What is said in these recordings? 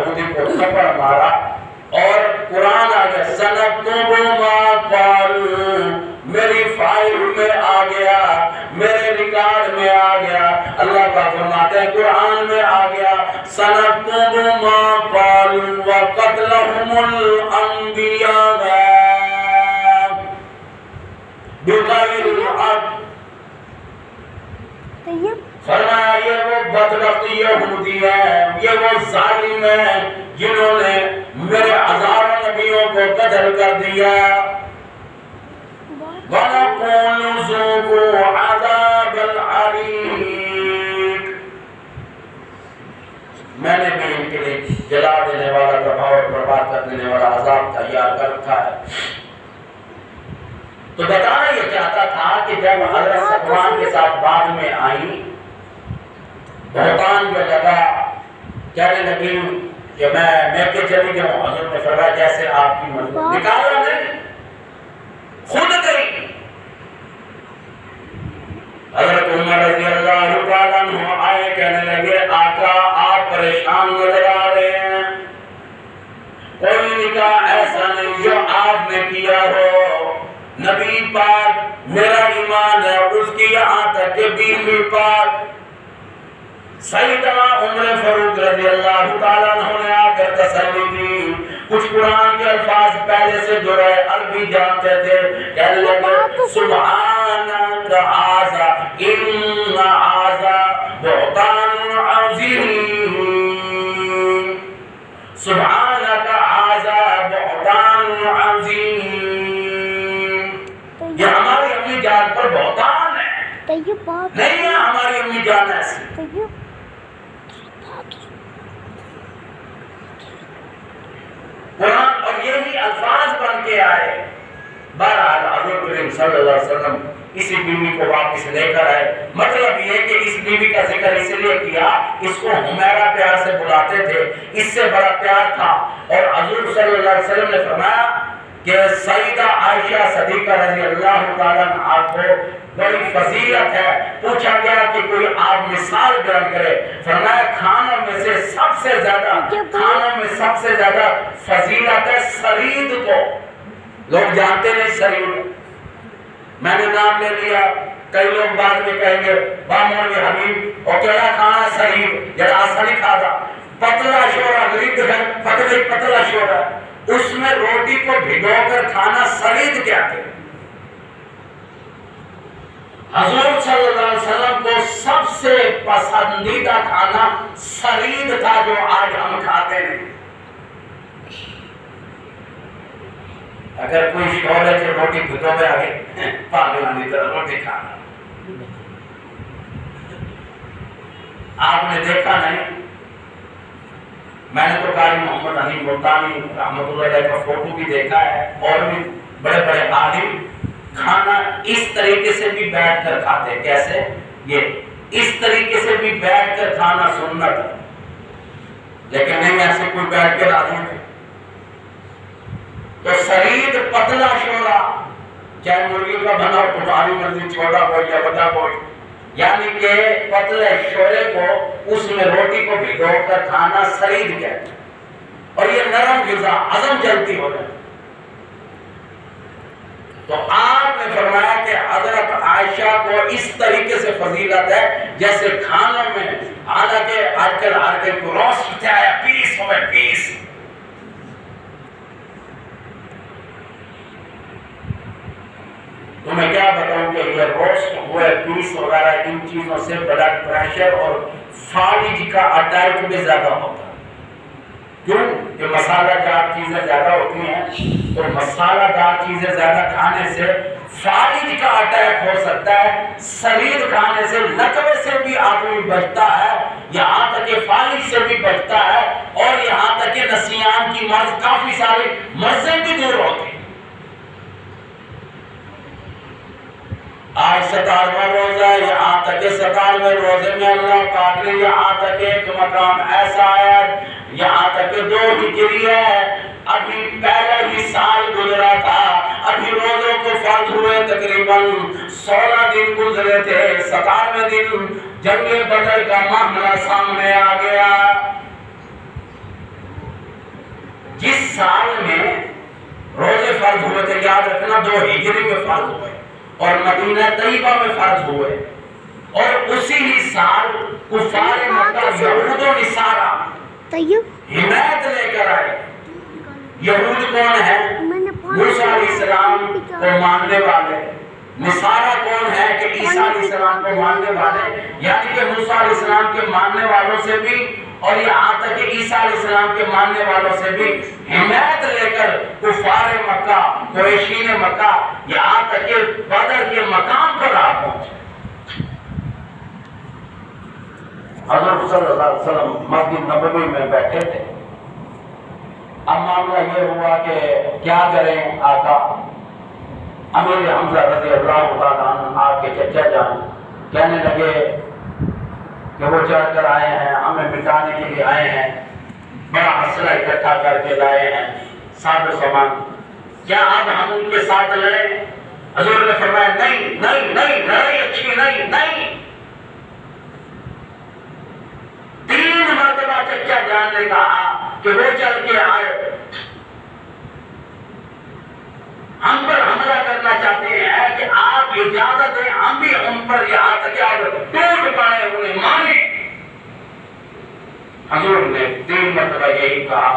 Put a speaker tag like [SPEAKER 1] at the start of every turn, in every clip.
[SPEAKER 1] یہودی کو تھپڑ مارا اور قرآن آ گیا سنکتب ما قالوا، میری فائل میں آ گیا، میرے ریکارڈ میں آ گیا۔ اللہ کا فرماتے ہیں قرآن میں آ گیا سنکتب ما قالوا وقتلهم الانبیاء بغیر الحق۔ فرمایا یہ وہ بدبخت یہودی ہے، یہ وہ ظالم ہے جنہوں نے میرے ہزاروں نبیوں کو قتل کر دیا۔ وَنَقُولُ ذُوقُوا عَذَابَ الْحَرِيقِ، میں نے بھی ان کے لیے جلا دینے والا، تباہ اور برباد کر دینے والا عذاب تیار کر رکھا ہے۔ تو بتانا یہ چاہتا تھا کہ جب حضرت صفوان کے ساتھ بعد میں آئی، بہتان جو لگا، کہنے لگی کہ میں کہ چلی جاؤں، حضرت نے فرمایا جیسے آپ کی مرضی، نکالا نہیں، خود گئی۔ حضرت عمر رضی اللہ تعالیٰ عنہ آئے، کہنے لگے آقا آپ پریشان نظر آ رہے ہیں، کوئی نکاح ایسا نہیں جو آپ نے کیا ہو، نبی پاک میرا ایمان ہے اس کی یہاں تک کہ بیوی پاک سیدنا عمر فاروق رضی اللہ تعالیٰ عنہ نے آ کر تسلی دی، کچھ قرآن کے الفاظ پہلے سے جو رہے عربی جانتے تھے، کہنے لگے سبحانک ھذا ان ھذا بہتان عظیم، سبحانک ھذا بہتان عظیم، یہ ہماری امی جان پر بہتان ہے، نہیں ہے ہماری امی جان ایسی۔ قرآن اور یہی الفاظ بن کے آئے۔ بہرحال حضور کریم صلی اللہ علیہ وسلم اسی بیوی کو واپس لے کر آئے۔ مطلب یہ کہ اس بیوی کا ذکر اس لیے کیا، اس کو حمیرہ پیار سے بلاتے تھے، اس سے بڑا پیار تھا، اور حضور صلی اللہ علیہ وسلم نے فرمایا کہ سیدہ عائشہ صدیقہ رضی اللہ تعالیٰ عنہا کو بڑی فضیلت ہے۔ پوچھا گیا کہ کوئی آپ مثال بیان کرے، فرمایا کھانوں میں سے سب سے زیادہ فضیلت ہے سرید کو۔ لوگ جانتے نہیں سرید، میں نے نام لے لیا، کئی لوگ بعد میں کہیں گے بامون حبیب اور کیڑا کھانا سرید جڑا اصلی کھادا، پتلا شورا غریب ہے، پتلا شورا، اس میں روٹی کو بھگو کر کھانا سرید کہتے ہیں۔ حضور صلی اللہ علیہ وسلم کو سب سے پسندیدہ کھانا سرید تھا جو آج ہم کھاتے ہیں۔ اگر کوئی شور ہے کہ روٹی بھگو میں آگے پاگلانی طرح روٹی کھانا، آپ نے دیکھا نہیں، میں نے تو قاری محمد حنیف ملتانی رحمۃ اللہ علیہ کا فوٹو بھی دیکھا ہے، اور بھی بڑے بڑے عالم کھانا اس طریقے سے بھی بیٹھ کر کھاتے۔ کیسے؟ یہ اس طریقے سے بھی بیٹھ کر کھانا سنت ہے، لیکن نہیں ایسے کوئی بیٹھ کر آدمی ہے۔ تو سرید پتلا شورا، چاہے مرغی کا بنا ہو، تمہاری مرضی، چھوٹا ہو یا بڑا ہو، یعنی کہ پتلے شورے کو اس میں روٹی کو بھگو کر کھانا سرید کہتے ہیں، اور یہ نرم غذا ہضم جلدی ہو جاتی۔ تو آپ نے فرمایا کہ حضرت عائشہ کو اس طریقے سے فضیلت ہے جیسے کھانوں میں، حالانکہ آج کل ہر کوئی کو روسٹ آیا پیس ہوئے پیس، تو میں کیا بتاؤں کہ یہ روسٹ ہوئے پیس وغیرہ ان چیزوں سے بلڈ پریشر اور فالج کا اٹیک بھی زیادہ ہوتا ہے۔ کیوں کہ مسالہ دار چیزیں زیادہ ہوتی ہیں، تو مسالہ دار چیزیں زیادہ کھانے سے فالج کا اٹیک ہو سکتا ہے۔ سرید کھانے سے لقوے سے بھی آدمی بچتا ہے، یہاں تک کہ فالج سے بھی بچتا ہے، اور یہاں تک کہ نسیان کی مرض، کافی سارے مرضیں بھی دور ہوتی ہیں۔ آج 17واں روزہ، یہاں تک کہ 17ویں روزے میں اللہ پاک نے یہاں تک ایک مقام ایسا آیا، یہاں تک کہ 2 ہجری ہے، ابھی پہلا ہی سال گزرا تھا، ابھی روزوں کو فرض ہوئے تقریباً 16 دن گزرے تھے، 17ویں دن جنگ بدر کا معاملہ سامنے آ گیا۔ فرض ہوئے تھے، یاد رکھنا 2 ہجری میں فرض ہوئے اور مدینہ طیبہ میں فرض ہوئے، اور اسی ہی سال کفار مکہ یہود و نصارہ حمایت لے کر آئے۔ یہود کون ہے؟ موسیٰ علیہ السلام کو ماننے والے۔ نصارہ کون ہے؟ کہ عیسیٰ علیہ السلام کو ماننے والے، یعنی کہ موسیٰ علیہ السلام کے ماننے والوں سے بھی اور یہاں تک کہ عیسیٰ علیہ السلام کے ماننے والوں سے بھی حمایت لے کر کفار مکہ، قریشین مکہ، یہاں تک کہ بدر کے مقام پر آ پہنچے۔ حضرت صلی اللہ علیہ وسلم مسجد نبوی میں بیٹھے تھے۔ اب معاملہ یہ ہوا کہ کیا کریں آقا؟ امیر حمزہ رضی اللہ تعالیٰ عنہ آپ کے چچا جان کہنے لگے کہ وہ چڑھ کر آئے ہیں، ہمیں مٹانے کے لیے آئے ہیں، بڑا اسلحہ اکٹھا کر کے لائے ہیں، ساز و سامان، کیا اب ہم ان کے ساتھ لڑیں؟ حضور نے فرمایا نہیں نہیں نہیں، لڑائی اچھی نہیں نہیں۔ 3 مرتبہ چچا جان نے کہا کہ وہ چل کے آئے، ہم پر حملہ کرنا چاہتے ہیں کہ آپ اجازت دیں، ہم بھی ان پر یہاں تک ٹوٹ پڑے، انہیں مانے۔ حضور نے 3 مرتبہ یہی کہا۔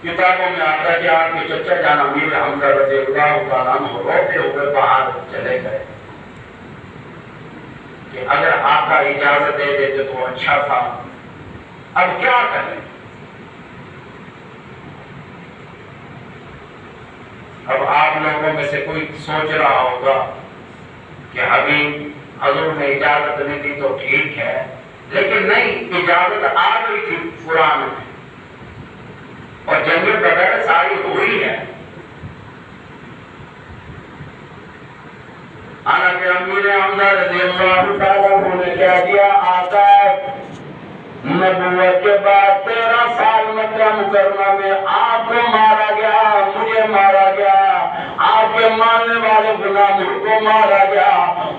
[SPEAKER 1] کتابوں میں آتا ہے کہ آپ کے چچا جان امیر حمزہ رضی اللہ تعالیٰ عنہ روتے ہوئے باہر چلے گئے کہ اگر آقا اجازت دے دیتے تو اچھا تھا، اب کیا کریں؟ اب آپ لوگوں میں سے کوئی سوچ رہا ہوگا کہ ابھی حضور نے اجازت نہیں دی تو ٹھیک ہے، لیکن نہیں، اجازت آ گئی تھی قرآن میں، اور جنگ بدر ساری ہوئی ہے۔ حالانکہ امیر حمزہ رضی اللہ تعالیٰ عنہ نے کیا کیا؟ آقا نبوت کے بعد 13 سال مکہ مکرمہ میں آپ کو مارا گیا، مجھے مارا گیا، آپ کے ماننے والے غلاموں کو مارا گیا،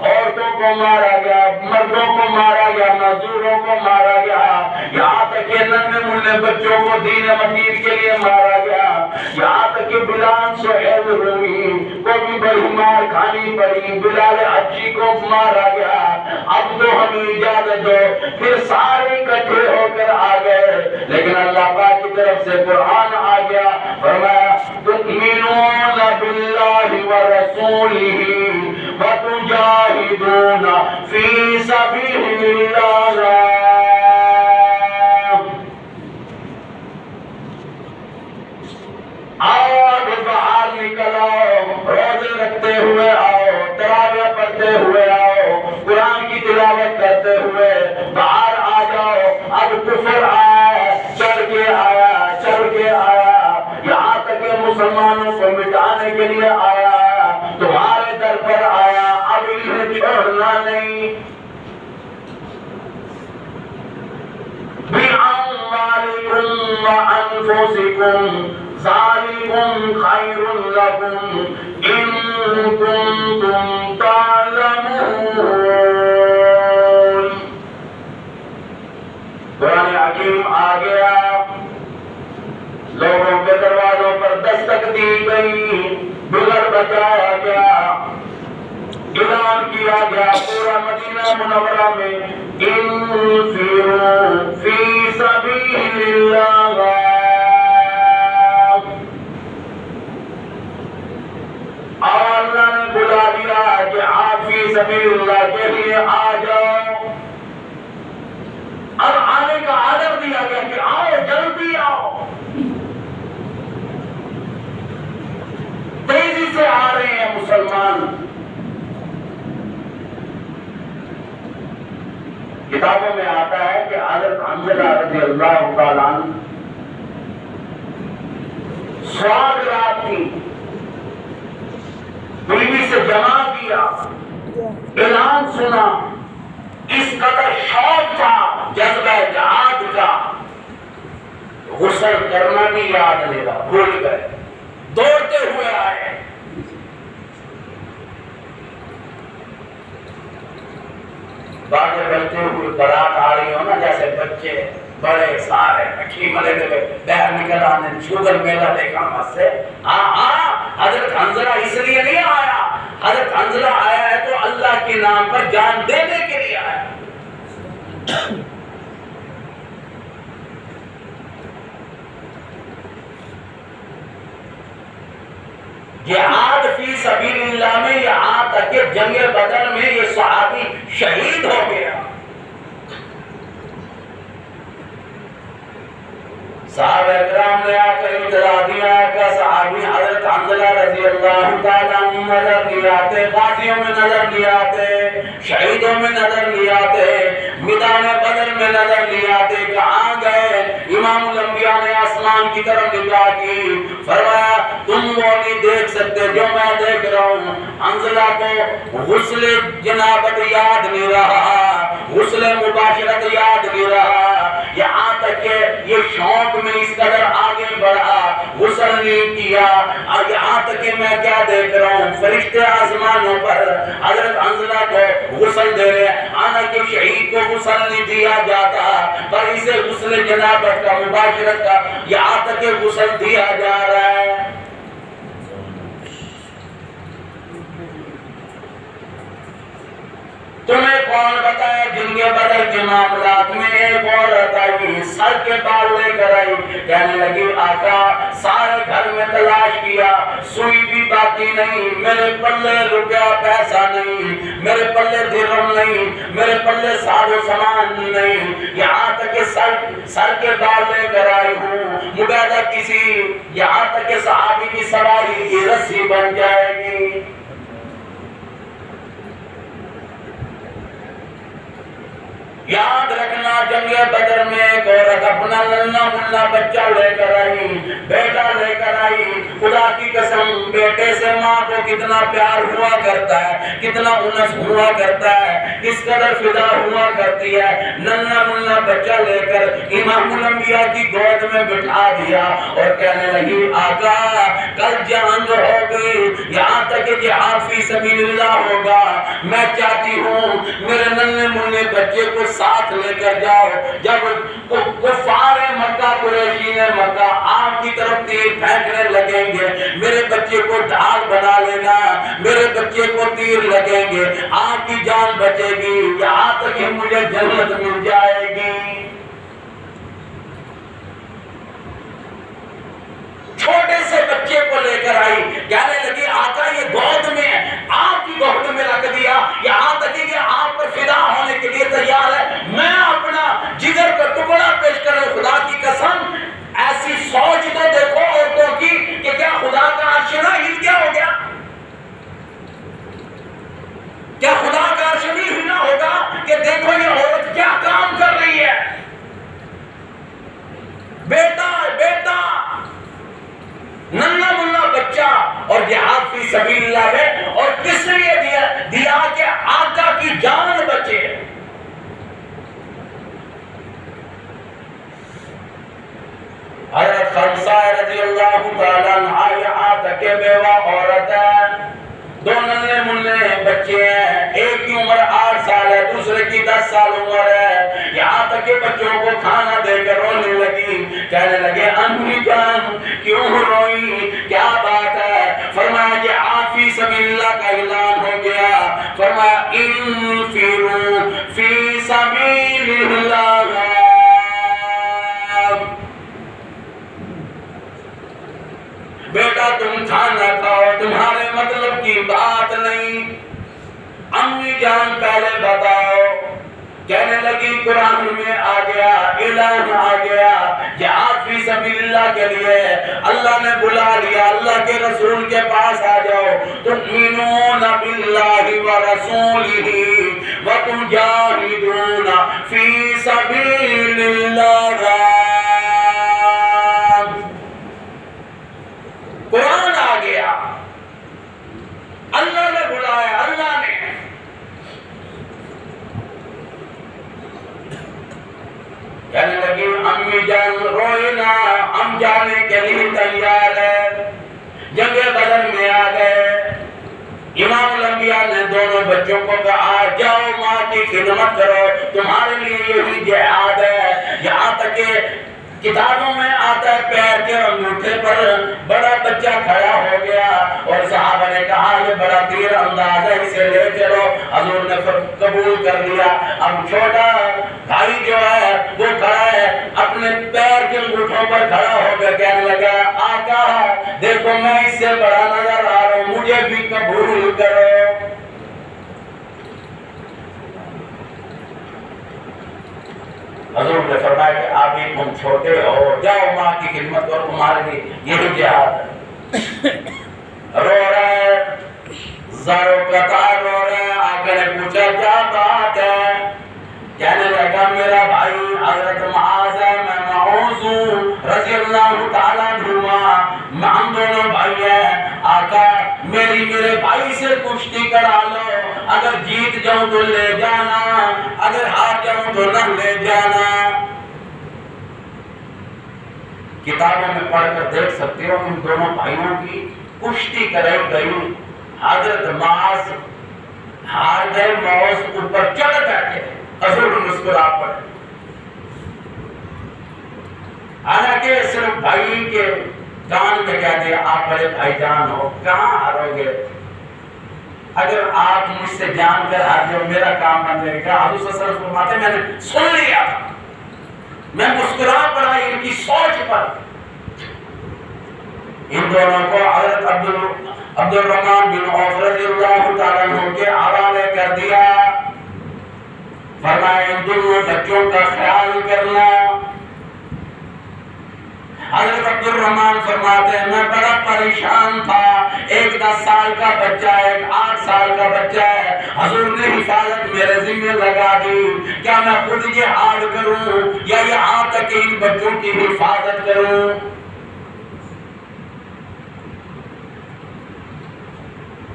[SPEAKER 1] عورتوں کو مارا گیا، مردوں کو مارا گیا، مزدوروں کو مارا گیا، یہاں تک کہ ننھے منھے بچوں کو دین مدین کے لیے مارا گیا، یہاں تک کہ بلال سہیل رومی کو بھی بڑی مار کھانی پڑی، بلال حبشی کو مارا گیا۔ اب تو ہمیں اجازت دو، پھر سارے اکٹھے ہو کر آ گئے، لیکن اللہ پاک کی طرف سے قرآن آ گیا، فرمایا تؤمنون باللہ ورسولہ وتجاہدون فی سبیل اللہ۔ آج باہر نکل آؤ، روزے رکھتے ہوئے آؤ، تراویح پڑھتے ہوئے آؤ، قرآن کی تلاوت کرتے ہوئے باہر آ جاؤ۔ اب کفر آیا، چڑھ کے آیا، چڑھ کے آیا، یہاں تک کہ مسلمانوں کو مٹانے کے لیے آیا، تمہارے در پر آیا، اب انہیں چھوڑنا نہیں۔ بِأَمْوَالِكُمْ وَأَنفُسِكُمْ ذَلِكُمْ خَيْرٌ لَكُمْ إِن كُنتُمْ تَعْلَمُونَ۔ قرآن حکیم آ گیا، لوگوں کے دروازوں پر دستک دی گئی، بغیر بچایا گیا، اعلان کیا گیا پورا مدینہ منورہ میں انفروا فی سبیل اللہ۔ اور اللہ نے بلا دیا کہ آپ فی سبیل اللہ کے لیے آ جاؤ۔ اب آنے کا آرڈر دیا گیا کہ آؤ، جلدی آؤ۔ تیزی سے آ رہے ہیں مسلمان۔ کتابوں میں آتا ہے کہ حضرت حنظلہ رضی اللہ تعالیٰ عنہ سواد رات کی بیوی سے جمع کیا، اعلان سنا، اس قدر شوق تھا جذبہ جہاد کا، غسل کرنا بھی یاد نہیں رہا، بھول گئے، دوڑتے ہوئے آئے۔ باغے بلتے ہوئے بارات آ رہی ہو نا، جیسے بچے بڑے سارے مٹھی ملے دے بہر نکل آنے شوگر میلہ دیکھا مسے حضرت حنظلہ اس لیے نہیں آیا، حضرت حنظلہ آیا ہے تو اللہ کے نام پر جان دینے کے لیے آیا۔ جہاد فی سبیل اللہ میں یہاں تک کہ جنگ بدر میں یہ صحابی شہید ہو گیا۔ صحابہ اکرام نے آ کر اطلاع دیا کہ صحابی حضرت حنظلہ رضی اللہ تعالیٰ نظر نہیں آتے، غازیوں میں نظر نہیں آتے، شہیدوں میں نظر نہیں آتے، میدان بدر میں نظر نہیں آتے، کہاں گئے؟ امام الانبیاء نے آسمان کی طرف نگاہ کی، فرمایا تم وہ نہیں دیکھ سکتے جو میں دیکھ رہا ہوں۔ حنظلہ کو غسل جنابت یاد نہیں رہا، غسل مباشرت یاد نہیں رہا، یہاں تک کہ یہ شوق میں اس قدر آگے بڑھا، غسل نہیں کیا، اور یہاں تک کہ میں کیا دیکھ رہا ہوں، فرشتے آسمانوں پر حضرت حنظلہ کو غسل دے رہے ہیں، حالانکہ شہید کو غسل نہیں دیا جاتا، پر اسے غسل جنابت کا مباشرت کا یہاں تک کہ غسل دیا جا رہا ہے۔ تمہیں کون بتایا جنگ بدر کے معاملات میں؟ ایک عورت آئی، سر کے بال لے کر آئی، کہنے لگی آقا سارے گھر میں تلاش کیا، سوئی بھی باقی نہیں، میرے پلے روپیہ پیسہ نہیں، میرے پلے درہم نہیں، میرے پلے ساز و سامان نہیں، یہاں تک کہ سر کے بال لے کر آئی ہوں، مبیدہ کسی یہاں تک کہ صحابی کی سواری کی رسی بن جائے گی۔ یاد رکھنا جنگ بدر میں ایک عورت اپنا ننھا منھا بچہ لے کر آئی، بیٹا لے کر آئی، خدا کی قسم بیٹے سے ماں کو کتنا پیار ہوا کرتا ہے، کتنا انس ہوا کرتا ہے، کس قدر فدا ہوا کرتی ہے، ننھا منھا بچہ لے کر امام الانبیاء کی گود میں بٹھا دیا اور کہنے لگی آقا کل جنگ ہوگی، یہاں تک کہ جہاد فی سبیل اللہ ہوگا، میں چاہتی ہوں میرے ننھے منھے بچے کو ساتھ لے کر جاؤ، جب کفار مکہ قریشین مکہ آپ کی طرف تیر پھینکنے لگیں گے، میرے بچے کو ڈھال بنا لینا، میرے بچے کو تیر لگیں گے، آپ کی جان بچے گی، یہاں تک کہ مجھے جنت مل جائے گی۔ چھوٹے سے بچے کو لے کر آئی، کہنے لگی آقا یہ گود میں آپ کی گود میں رکھ دیا، یہاں تک کہ آپ پر فدا ہونے کے لیے تیار ہے، میں اپنا جگر کا ٹکڑا پیش کروں، خدا کی قسم ایسی سوچ تو دیکھو عورتوں کی کہ کیا خدا کا عرش نہ ہل گیا ہو گیا؟ کیا خدا کا عرش نہیں ہلنا ہوگا کہ دیکھو یہ عورت کیا کام کر رہی ہے؟ بیٹا ننھا منھا بچہ اور جہاد فی سبیل اللہ ہے، اور کس لیے دیا کہ آقا کی جان بچے۔ حضرت خمسہ رضی اللہ تعالیٰ عنہ یہاں تک کہ بیوہ عورت ہے، دو ننھے منھے بچے ہیں، ایک کی عمر 8 سال ہے، دوسرے کی 10 سال عمر ہے، یہاں تک کہ بچوں کو کھانا دے کر رونے لگی، کہنے لگے امی جان کیوں روئی، کیا بات ہے؟ فرمایا جہاد فی سبیل اللہ کا اعلان ہو گیا، فرمایا انفروا فی سبیل اللہ، بیٹا تم کھانا کھاؤ، تمہارے مطلب کی بات نہیں، امی جان پہلے بتاؤ۔ کہنے لگی قرآن میں آ گیا، اعلان آ گیا، جہاد فی سبیل اللہ کے لیے اللہ نے بلا لیا، اللہ کے رسول کے پاس آ جاؤ، تؤمنون باللہ ورسولہ وتجاہدون فی سبیل اللہ۔ قرآن آ گیا، اللہ نے بلایا، اللہ نے۔ کہنے لگی امی جان روئے نہ، ہم جانے کے لیے تیار ہے، جنگ بدر میں آ گئے، امام الانبیاء نے دونوں بچوں کو کہا جاؤ ماں کی خدمت کرو، تمہارے لیے یہی جہاد ہے۔ یہاں تک کہ کتابوں میں آتا ہے پیر کے انگوٹھے پر بڑا بچہ کھڑا ہو گیا اور صحابہ نے کہا یہ بڑا تیر انداز ہے، اسے لے چلو۔ حضور نے قبول کر لیا۔ اب چھوٹا بھائی جو ہے وہ کھڑا ہے، اپنے پیر کے انگوٹھوں پر کھڑا ہو کر کہنے لگا آقا دیکھو میں اس سے بڑا نظر آ رہا ہوں، مجھے بھی قبول کرو۔ حضور نے فرمایا کہ ابھی تم چھوٹے ہو، جاؤ ماں کی خدمت کرو، تمہارے لیے یہی جہاد ہے۔ رو رہے زارو قطار رو رہے، آقا نے پوچھا کیا بات ہے؟ کہنے لگا میرا بھائی حضرت معاذ ہے، میں معوذ ہوں رضی اللہ تعالیٰ عنہما، ہم دونوں بھائی ہیں۔ آقا میرے بھائی سے کشتی کرا لو، اگر جیت جاؤں تو لے جانا، اگر ہار جاؤں تو نہ لے جانا۔ کتابوں میں پڑھ کر دیکھ سکتے ہو ان دونوں بھائیوں کی کشتی کرائی گئی۔ حضرت معاذ ہار گئے، معاذ اوپر چڑھ بیٹھے، حضور مسکرا پڑے۔ حالانکہ صرف بھائی کے کان میں کہہ دیا آپ بڑے بھائی جان ہو، کہاں ہارو گے؟ اگر آپ مجھ سے جان کر ہار جاؤ میرا کام بن جائے گا۔ حضور صلی اللہ علیہ وسلم فرماتے میں نے سن لیا تھا، میں مسکرا پڑا ان کی سوچ پر۔ ان دونوں کو حضرت عبد الرحمن بن عوف رضی اللہ تعالیٰ عنہ کے حوالے کر دیا۔ فرمایا ان دونوں بچوں کا خیال کرنا۔ حضرت عبد الرحمن فرماتے ہیں میں بڑا پریشان تھا، ایک 10 سال کا بچہ ہے، ایک 8 سال کا بچہ ہے، حضور نے حفاظت میرے ذمہ لگا دی، کیا میں خود جہاد کروں یا یہاں تک کہ ان بچوں کی حفاظت کروں؟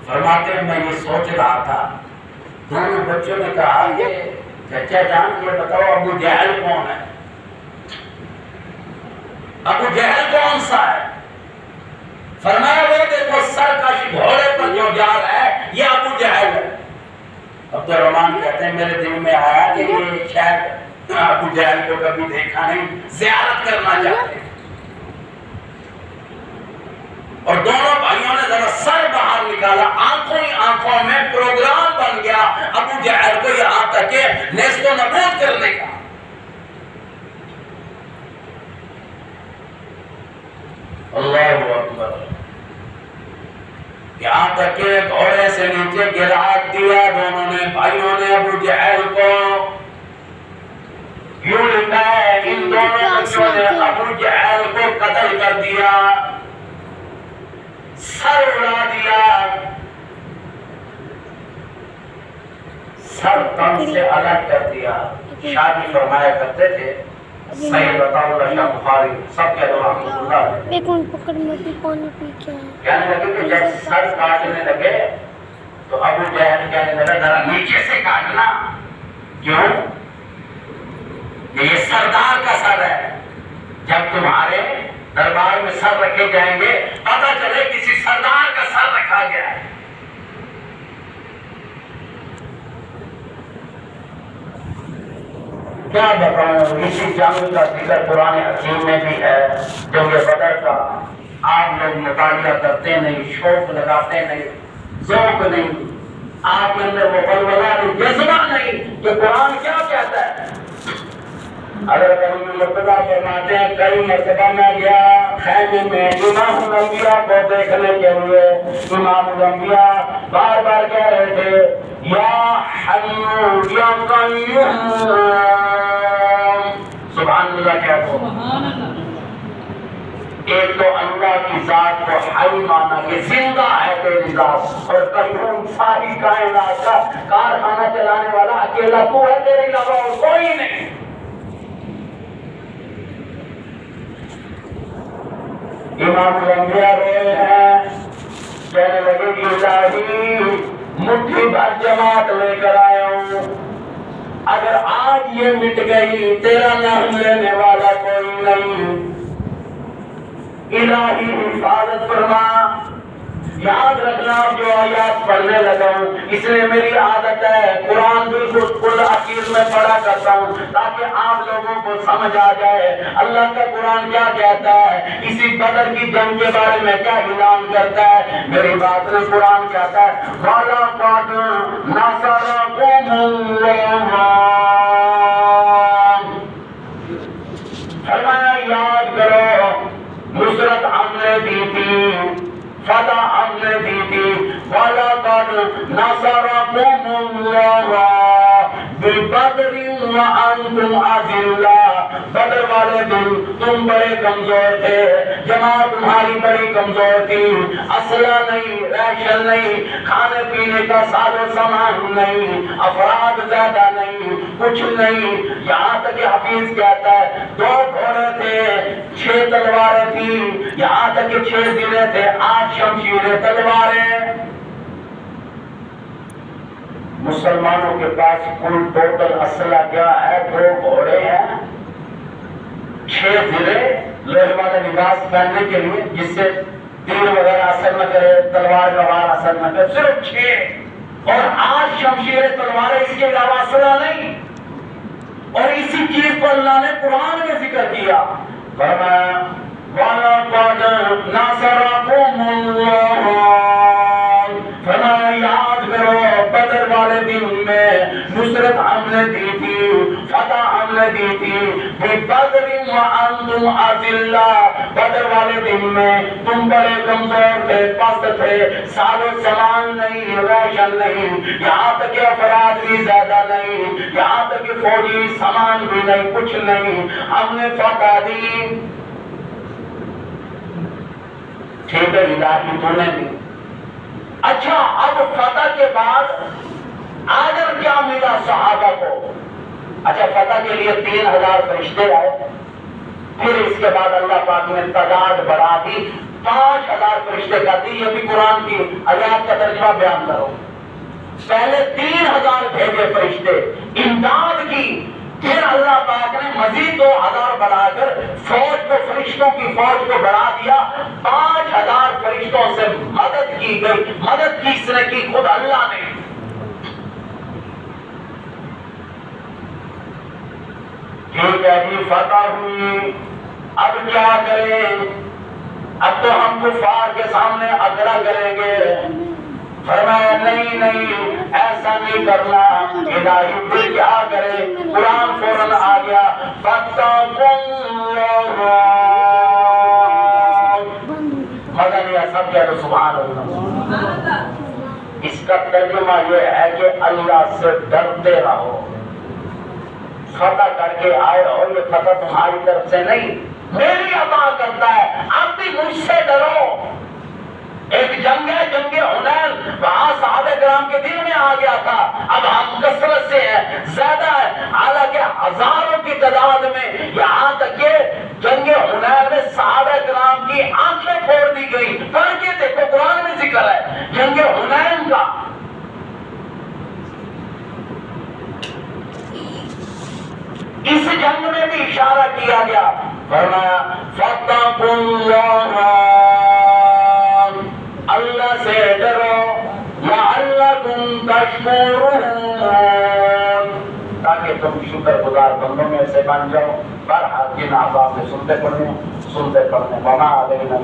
[SPEAKER 1] فرماتے ہیں میں یہ سوچ رہا تھا۔ دونوں بچوں نے کہا کہ چچا جان یہ بتاؤ ابو جہل کون ہے؟ ابو جہل کون سا ہے؟ فرمایا وہ دیکھو سرکش گھوڑے پر جو جا رہا ہے یہ ابو جہل ہے۔ عبد الرحمن کہتے ہیں میرے دل میں آیا کہ یہ شاید ابو جہل کو کبھی دیکھا نہیں، زیارت کرنا چاہتے ہیں۔ اور دونوں بھائیوں نے ذرا سر باہر نکالا، آنکھوں ہی آنکھوں میں پروگرام بن گیا ابو جہل کو یہاں تک کہ نیست و نابود کرنے کا۔ اللہ اکبر، یہاں تک کہ گھوڑے سے نیچے گرا دیا دونوں نے بھائیوں نے ابو جہل کو۔ یوں لکھا ہے ان دونوں بچوں نے ابو جہل کو قتل کر دیا، سر اڑا دیا، سر تن سے الگ کر دیا۔ شادی فرمایا کرتے تھے سید عطا اللہ شاہ بخاری، سب کے دور رحمۃ اللہ
[SPEAKER 2] ایک منٹ پکڑ میں بھی پانی پی کے آئے۔
[SPEAKER 1] کہنے لگے کہ جب سر کاٹنے لگے تو ابو جہل کہنے لگا ذرا نیچے سے کاٹنا، کیوں؟ یہ سردار کا سر ہے، جب تمہارے دربار میں سر رکھے جائیں گے پتہ چلے کسی سردار کا سر رکھا گیا ہے۔ کیا بتاؤں، اسی جنگ کا ذکر قرآن حکیم میں بھی ہے۔ جنگ بدر کا آپ لوگ مطالعہ کرتے نہیں، شوق لگاتے نہیں، ذوق نہیں، آپ کے اندر وہ بلبلا نہیں، جذبہ نہیں کہ قرآن کیا کہتا ہے۔ حضرت ابو مرتضیٰ فرماتے ہیں کئی مرتبہ میں گیا خیمے میں امام الانبیاء کو دیکھنے کے لیے، امام الانبیاء بار بار کہہ رہے تھے یا حی یا قیوم، سبحان اللہ کہہ دو۔ ایک تو اللہ کی ذات کو حی مانا کہ زندہ ہے تیری ذات، اور قیوم ساری کائنات کا کارخانہ چلانے والا اکیلا تو ہے، تیرے علاوہ اور کوئی نہیں۔ امام الانبیاء روئے ہیں، کہنے لگے کہ الہی مٹھی بھر جماعت لے کر آیا ہوں، اگر آج یہ مٹ گئی تیرا نام لینے والا کوئی نہیں، الہی حفاظت فرما۔ یاد رکھنا جو آیات پڑھنے لگا ہوں اس لیے میری عادت ہے قرآن بالکل کل اخیر میں پڑھا کرتا ہوں تاکہ آپ لوگوں کو سمجھ آ جائے اللہ کا قرآن کیا کہتا ہے، اسی بدر کی جنگ کے بارے میں کیا اعلان کرتا ہے۔ میری بات میں قرآن کہتا ہے وَلَقَدْ نَصَرَكُمُ اللَّهُ، فرمایا یاد کرو نصرت ہم نے دی تھی، فتح ہم نے دی تھی۔ وَلَقَدْ نَصَرَكُمُ اللَّهُ بِبَدْرٍ وَأَنْتُمْ أَذِلَّةٌ، بدر والے دن تم بڑے کمزور تھے، جماعت تمہاری بڑی کمزور تھی، اسلحہ نہیں، ریشن نہیں، کھانے پینے کا ساز و سامان نہیں، افراد زیادہ نہیں، کچھ نہیں، یہاں تک کہ حفیظ کہتا ہے 2 گھوڑے تھے، 6 تلواریں تھی، یہاں تک کہ 6 ضلع تھے، 8 شمشیریں تلواریں۔ مسلمانوں کے پاس کل ٹوٹل اسلحہ کیا ہے؟ 2 گھوڑے ہیں، 6 ضلع، لوہے والا لباس پہننے کے لیے جس سے تیر وغیرہ اثر نہ کرے، تلوار کا وار اثر نہ کرے، صرف 6 اور 8 شمشیریں تلواریں، اس کے علاوہ اسلحہ نہیں۔ اور اسی چیز کو اللہ نے قرآن میں ذکر کیا، فرمایا وَلَقَدْ نَصَرَكُمُ اللَّهُ، فرمایا یاد کرو بدر والے دن میں نصرت ہم نے دی تھی، فتح ہم نے دی تھی، بِبَدْرٍ وَأَنْتُمْ أَذِلَّةٌ، بدر والے دن میں تم بڑے کمزور تھے، پست تھے، ساز و سامان نہیں، ریشن نہیں، یہاں تک کہ افراد بھی زیادہ نہیں، یہاں تک کہ فوجی سامان بھی نہیں، کچھ نہیں، ہم نے فتح دی۔ ٹھیک ہے الہی تو نے دی۔ اچھا اب فتح کے بعد آدر کیا ملا صحابہ کو؟ اچھا فتح کے لیے 3000 فرشتے آئے، پھر اس کے بعد اللہ پاک نے تعداد بڑھا دی، 5000 فرشتے کر دی۔ یہ بھی قرآن کی آیات کا ترجمہ بیان کرو۔ پہلے 3000 بھیجے فرشتے، امداد کی، پھر اللہ پاک نے مزید 2000 بڑھا کر فوج کو، فرشتوں کی فوج کو بڑھا دیا، 5000 فرشتوں سے مدد کی گئی۔ مدد کس نے کی؟ خود اللہ نے۔ ٹھیک ہے جی فتح ہوئی، اب کیا کریں؟ اب تو ہم کفار کے سامنے اگڑا کریں گے۔ فرمایا نہیں نہیں ایسا نہیں کرنا، الہی پھر کیا کرے؟ قرآن فوراً آ گیا فَاتَّقُوا اللَّهَ، مدنی سب کہہ دو سبحان اللہ۔ اس کا ترجمہ یہ ہے کہ اللہ سے ڈرتے رہو، فتح کر کے آئے ہو، یہ فتح تمہاری طرف سے نہیں، میری عطا کرتا ہے، اب بھی مجھ سے ڈرو۔ ایک جنگ ہے جنگ حنین، وہاں صحابہ کرام کے دل میں آ گیا تھا، اب ہم کثرت سے ہیں، زیادہ ہے، حالانکہ ہزاروں کی تعداد میں، یہاں تک کہ جنگ حنین میں صحابہ کرام کی آنکھیں پھوڑ دی گئی۔ پڑھ کے دیکھو قرآن میں ذکر ہے جنگ حنین کا۔ اس جنگ میں بھی اشارہ کیا گیا، فرمایا فَاتَّقُوا اللَّهَ، اللہ سے ڈرو، لَعَلَّكُمْ تَشْكُرُونَ، تاکہ تم شکر گزار بندوں میں سے بن جاؤ۔ بہرحال جن آباد میں سنتے پڑھنے وما علینا